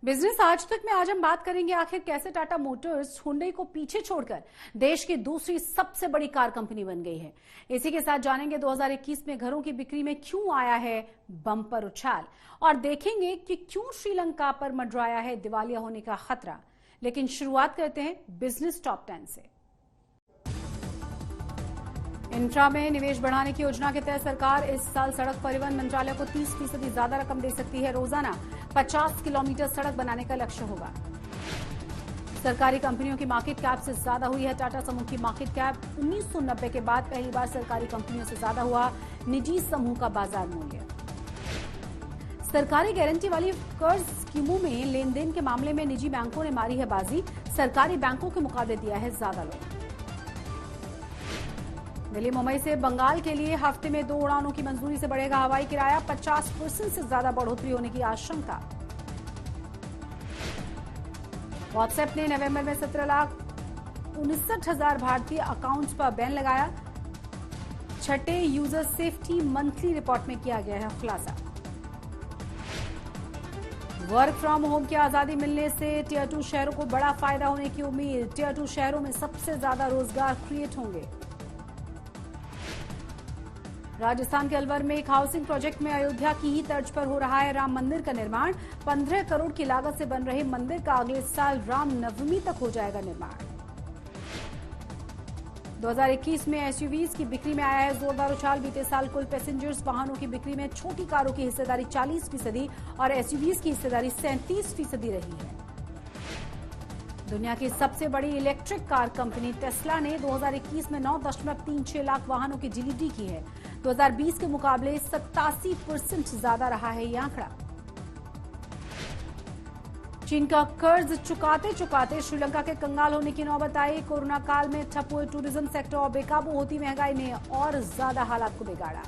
Business आज तक में आज हम बात करेंगे आखिर कैसे टाटा मोटर्स हुंडई को पीछे छोड़कर देश की दूसरी सबसे बड़ी कार कंपनी बन गई है। इसी के साथ जानेंगे 2021 में घरों की बिक्री में क्यों आया है बम्पर उछाल और देखेंगे कि क्यों श्रीलंका पर मंडराया है दिवालिया होने का खतरा। लेकिन शुरुआत करते हैं बिजनेस टॉप 10 से। इंफ्रा में निवेश बढ़ाने की योजना के तहत सरकार इस साल सड़क परिवहन मंत्रालय को 30% ज्यादा रकम दे सकती है। रोजाना 50 किलोमीटर सड़क बनाने का लक्ष्य होगा। सरकारी कंपनियों की मार्केट कैप से ज्यादा हुई है। टाटा समूह की मार्केट कैप 1990 के बाद पहली बार सरकारी कंपनियों से ज्यादा हुआ निजी समूह का बाजार मूल्य। सरकारी गारंटी वाली कर्ज स्कीमों में लेन देन के मामले में निजी बैंकों ने मारी है बाजी। सरकारी बैंकों के मुकाबले दिया है ज्यादा लोन। दिल्ली मुंबई से बंगाल के लिए हफ्ते में 2 उड़ानों की मंजूरी से बढ़ेगा हवाई किराया। 50% से ज्यादा बढ़ोतरी होने की आशंका। व्हाट्सएप ने नवंबर में 17,59,000 भारतीय अकाउंट्स पर बैन लगाया। छठे यूजर सेफ्टी मंथली रिपोर्ट में किया गया है खुलासा। वर्क फ्रॉम होम की आजादी मिलने से टियर 2 शहरों को बड़ा फायदा होने की उम्मीद। टियर 2 शहरों में सबसे ज्यादा रोजगार क्रिएट होंगे। राजस्थान के अलवर में एक हाउसिंग प्रोजेक्ट में अयोध्या की ही तर्ज पर हो रहा है राम मंदिर का निर्माण। 15 करोड़ की लागत से बन रहे मंदिर का अगले साल राम नवमी तक हो जाएगा निर्माण। 2021 में एसयूवीज की बिक्री में आया है जोरदार उछाल। बीते साल कुल पैसेंजर्स वाहनों की बिक्री में छोटी कारों की हिस्सेदारी 40% और एसयूवीज की हिस्सेदारी 37% रही है। दुनिया की सबसे बड़ी इलेक्ट्रिक कार कंपनी टेस्ला ने 2021 में 9.36 लाख वाहनों की डिलीवरी की है। 2020 के मुकाबले 87% ज्यादा रहा है यह आंकड़ा। चीन का कर्ज चुकाते चुकाते श्रीलंका के कंगाल होने की नौबत आई। कोरोना काल में ठप हुए टूरिज्म सेक्टर और बेकाबू होती महंगाई ने और ज्यादा हालात को बिगाड़ा।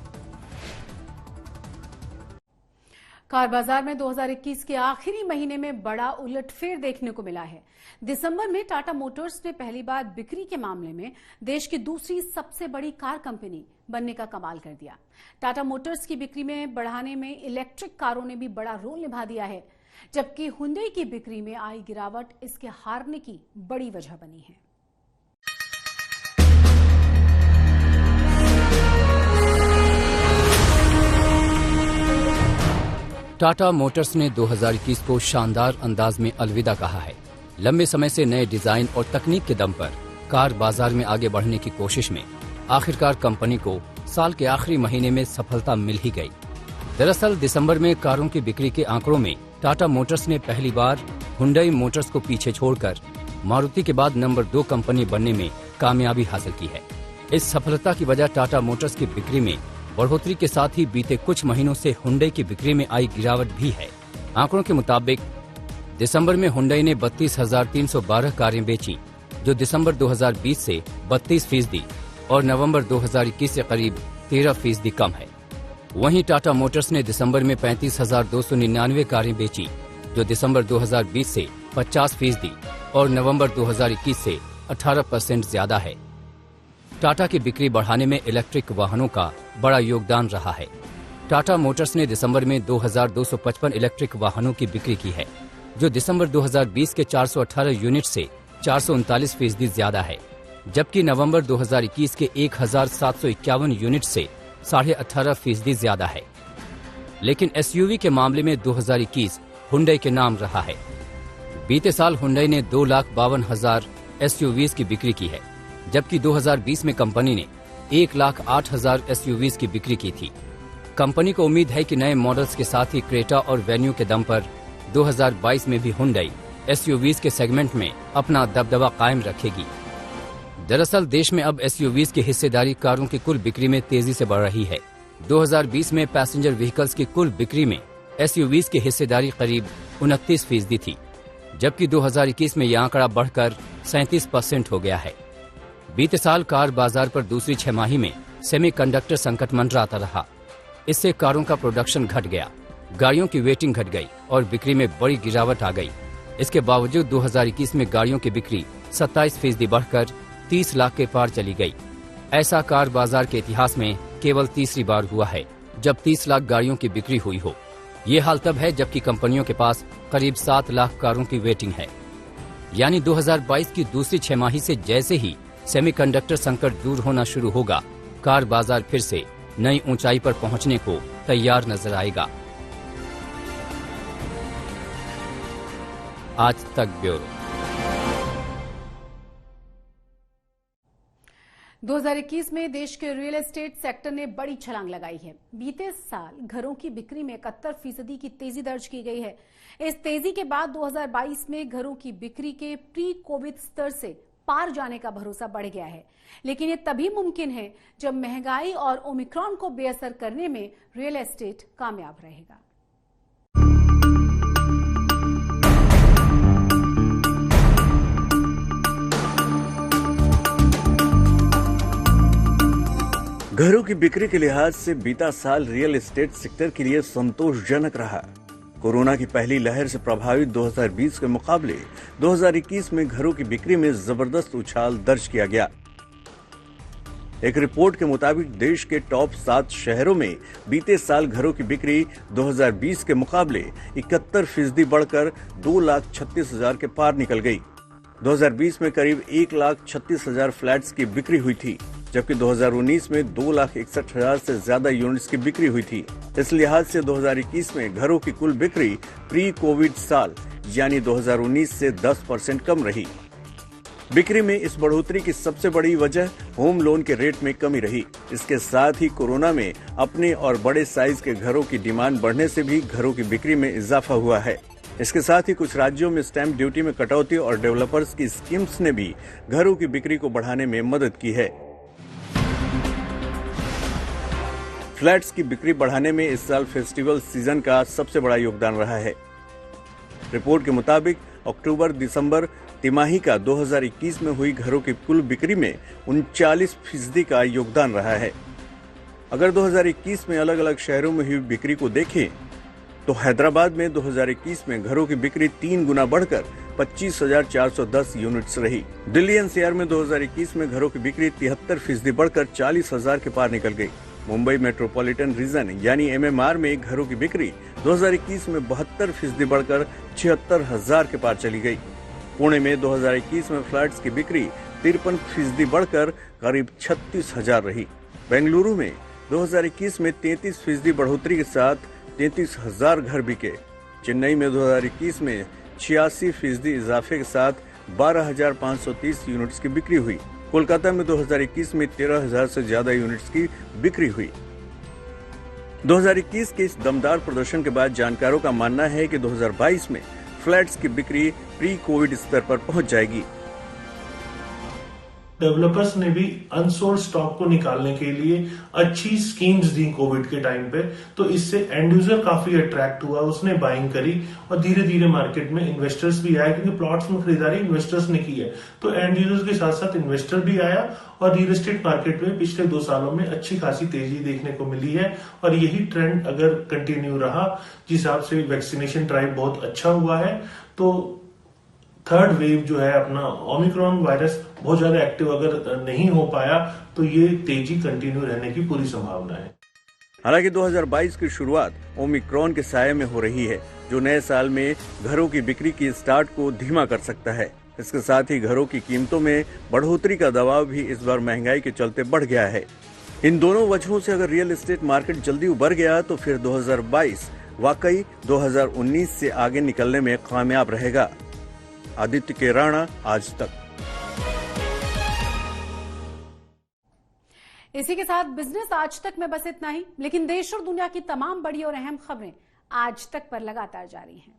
कार बाजार में 2021 के आखिरी महीने में बड़ा उलटफेर देखने को मिला है। दिसंबर में टाटा मोटर्स ने पहली बार बिक्री के मामले में देश की दूसरी सबसे बड़ी कार कंपनी बनने का कमाल कर दिया। टाटा मोटर्स की बिक्री में बढ़ाने में इलेक्ट्रिक कारों ने भी बड़ा रोल निभा दिया है, जबकि हुंडई की बिक्री में आई गिरावट इसके हारने की बड़ी वजह बनी है। टाटा मोटर्स ने 2021 को शानदार अंदाज में अलविदा कहा है। लंबे समय से नए डिजाइन और तकनीक के दम पर कार बाजार में आगे बढ़ने की कोशिश में आखिरकार कंपनी को साल के आखिरी महीने में सफलता मिल ही गई। दरअसल दिसंबर में कारों की बिक्री के आंकड़ों में टाटा मोटर्स ने पहली बार हुंडई मोटर्स को पीछे छोड़कर मारुति के बाद नंबर 2 कंपनी बनने में कामयाबी हासिल की है। इस सफलता की वजह टाटा मोटर्स की बिक्री में बढ़ोतरी के साथ ही बीते कुछ महीनों से हुंडई की बिक्री में आई गिरावट भी है। आंकड़ों के मुताबिक दिसंबर में हुंडई ने 32,312 कारें बेची, जो दिसंबर 2020 से 32% और नवंबर 2021 से करीब 13% कम है। वहीं टाटा मोटर्स ने दिसंबर में 35,299 कारें बेची, जो दिसंबर 2020 से 50% और नवंबर 2021 से 18% ज्यादा है। टाटा की बिक्री बढ़ाने में इलेक्ट्रिक वाहनों का बड़ा योगदान रहा है। टाटा मोटर्स ने दिसंबर में 2,255 इलेक्ट्रिक वाहनों की बिक्री की है, जो दिसंबर 2020 के 418 यूनिट से 439% ज्यादा है, जबकि नवंबर 2021 के 1,751 यूनिट से 18.5% ज्यादा है। लेकिन एसयूवी के मामले में 2021 हुंडई के नाम रहा है। बीते साल हुंडई ने 2,52,000 एसयूवीज की बिक्री की है, जबकि 2020 में कंपनी ने 1,08,000 एसयूवीज की बिक्री की थी। कंपनी को उम्मीद है कि नए मॉडल्स के साथ ही क्रेटा और वेन्यू के दम पर 2022 में भी हुंडई एसयूवीज के सेगमेंट में अपना दबदबा कायम रखेगी। दरअसल देश में अब एसयूवीज की हिस्सेदारी कारों की कुल बिक्री में तेजी से बढ़ रही है। 2020 में पैसेंजर व्हीकल्स की कुल बिक्री में एसयूवीज की हिस्सेदारी करीब 29% थी, जबकि 2021 में यह आंकड़ा बढ़कर 37% हो गया है। बीते साल कार बाजार पर दूसरी छमाही में सेमीकंडक्टर संकट मंडराता रहा। इससे कारों का प्रोडक्शन घट गया, गाड़ियों की वेटिंग घट गई और बिक्री में बड़ी गिरावट आ गई। इसके बावजूद 2021 में गाड़ियों की बिक्री 27% बढ़कर 30 लाख के पार चली गई। ऐसा कार बाजार के इतिहास में केवल तीसरी बार हुआ है जब 30 लाख गाड़ियों की बिक्री हुई हो। ये हाल तब है जबकि कंपनियों के पास करीब 7 लाख कारों की वेटिंग है। यानी 2022 की दूसरी छमाही से जैसे ही सेमीकंडक्टर संकट दूर होना शुरू होगा, कार बाजार फिर से नई ऊंचाई पर पहुंचने को तैयार नजर आएगा। आज तक ब्यूरो। 2021 में देश के रियल एस्टेट सेक्टर ने बड़ी छलांग लगाई है। बीते साल घरों की बिक्री में 71% की तेजी दर्ज की गई है। इस तेजी के बाद 2022 में घरों की बिक्री के प्री कोविड स्तर से पार जाने का भरोसा बढ़ गया है। लेकिन ये तभी मुमकिन है जब महंगाई और ओमिक्रॉन को बेअसर करने में रियल एस्टेट कामयाब रहेगा। घरों की बिक्री के लिहाज से बीता साल रियल एस्टेट सेक्टर के लिए संतोषजनक रहा। कोरोना की पहली लहर से प्रभावित 2020 के मुकाबले 2021 में घरों की बिक्री में जबरदस्त उछाल दर्ज किया गया। एक रिपोर्ट के मुताबिक देश के टॉप 7 शहरों में बीते साल घरों की बिक्री 2020 के मुकाबले 71% बढ़कर 2,36,000 के पार निकल गई। 2020 में करीब 1,36,000 फ्लैट्स की बिक्री हुई थी, जबकि 2019 में 2,61,000 से ज्यादा यूनिट्स की बिक्री हुई थी। इस लिहाज से 2021 में घरों की कुल बिक्री प्री कोविड साल यानी 2019 से 10% कम रही। बिक्री में इस बढ़ोतरी की सबसे बड़ी वजह होम लोन के रेट में कमी रही। इसके साथ ही कोरोना में अपने और बड़े साइज के घरों की डिमांड बढ़ने से भी घरों की बिक्री में इजाफा हुआ है। इसके साथ ही कुछ राज्यों में स्टैंप ड्यूटी में कटौती और डेवलपर्स की स्कीम्स ने भी घरों की बिक्री को बढ़ाने में मदद की है। फ्लैट्स की बिक्री बढ़ाने में इस साल फेस्टिवल सीजन का सबसे बड़ा योगदान रहा है। रिपोर्ट के मुताबिक अक्टूबर-दिसंबर तिमाही का 2021 में हुई घरों की कुल बिक्री में 39% का योगदान रहा है। अगर 2021 में अलग अलग शहरों में हुई बिक्री को देखें तो हैदराबाद में 2021 में घरों की बिक्री 3 गुना बढ़कर 25,410 यूनिट्स रही। दिल्ली एनसीआर में 2021 में घरों की बिक्री 73% बढ़कर 40,000 के पार निकल गई। मुंबई मेट्रोपॉलिटन रीजन यानी एमएमआर में घरों की बिक्री 2021 में 72% बढ़कर 76,000 के पार चली गई। पुणे में 2021 में फ्लैट्स की बिक्री 53% बढ़कर करीब 36,000 रही। बेंगलुरु में 2021 में 33% बढ़ोतरी के साथ 33,000 घर बिके। चेन्नई में 2021 में 86% इजाफे के साथ 12,530 यूनिट्स की बिक्री हुई। कोलकाता में 2021 में 13,000 से ज्यादा यूनिट्स की बिक्री हुई। 2021 के इस दमदार प्रदर्शन के बाद जानकारों का मानना है कि 2022 में फ्लैट्स की बिक्री प्री कोविड स्तर पर पहुंच जाएगी। डेवलपर्स ने भी अनसोल्ड स्टॉक को निकालने के लिए अच्छी स्कीम्स दी कोविड के टाइम पे, तो इससे एंड यूजर काफी अट्रैक्ट हुआ, उसने बाइंग करी और धीरे धीरे मार्केट में इन्वेस्टर्स भी आए, क्योंकि प्लॉट्स में खरीदारी इन्वेस्टर्स ने की है। तो एंड यूजर्स के साथ साथ इन्वेस्टर भी आया और रियल एस्टेट मार्केट में पिछले 2 सालों में अच्छी खासी तेजी देखने को मिली है। और यही ट्रेंड अगर कंटिन्यू रहा, जिस हिसाब से वैक्सीनेशन ड्राइव बहुत अच्छा हुआ है, तो थर्ड वेव जो है अपना ओमिक्रॉन वायरस बहुत ज्यादा एक्टिव अगर नहीं हो पाया तो ये तेजी कंटिन्यू रहने की पूरी संभावना है। हालांकि 2022 की शुरुआत ओमिक्रॉन के साये में हो रही है, जो नए साल में घरों की बिक्री की स्टार्ट को धीमा कर सकता है। इसके साथ ही घरों की कीमतों में बढ़ोतरी का दबाव भी इस बार महंगाई के चलते बढ़ गया है। इन दोनों वजहों से अगर रियल एस्टेट मार्केट जल्दी उभर गया तो फिर 2022 वाकई 2019 से आगे निकलने में कामयाब रहेगा। आदित्य के राणा, आज तक। इसी के साथ बिजनेस आज तक में बस इतना ही, लेकिन देश और दुनिया की तमाम बड़ी और अहम खबरें आज तक पर लगातार जारी हैं।